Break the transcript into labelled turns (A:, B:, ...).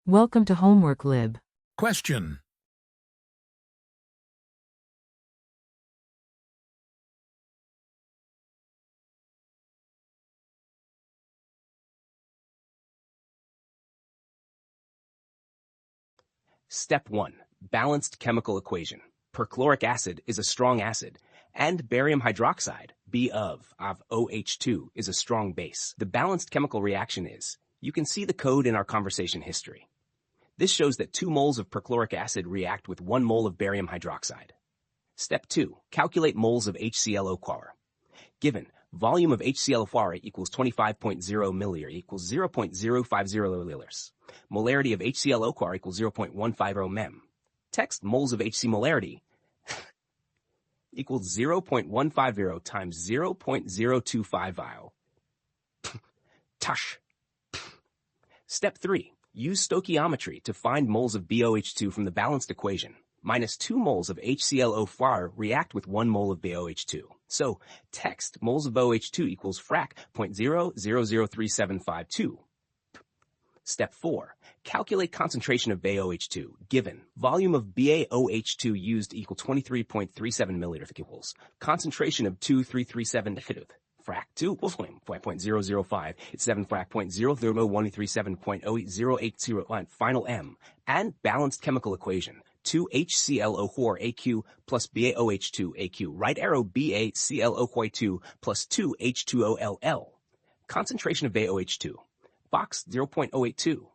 A: Welcome to Homework Lib.
B: Question.
C: Step 1. Balanced chemical equation. Perchloric acid is a strong acid, and barium hydroxide, B of OH2, is a strong base. The balanced chemical reaction is, you can see the code in our conversation history. This shows that 2 moles of perchloric acid react with 1 mole of barium hydroxide. Step 2. Calculate moles of HClO quar. Given, volume of HClO quar equals 25.0 milliliter equals 0.050 milliliters. Molarity of HClO quar equals 0.150 mem. Text moles of HC molarity equals 0.150 times 0.025 vial. Tush. Step 3. Use stoichiometry to find moles of BOH2 from the balanced equation. Minus 2 moles of HClO quar react with 1 mole of BOH2. So, text moles of BOH2 equals frac 0.003752. Step 4. Calculate concentration of BOH2. Given, volume of BaOH2 used equal 23.37 milliliters equals concentration of 2337 frac 2 equals 5.005. It's 7 frac 0.00137.08081 final M. And balanced chemical equation. 2 HClO quar AQ plus BaOH2 AQ. Right arrow BaClO quar 2 plus 2 H2OLL. Concentration of BaOH2. Box 0.082.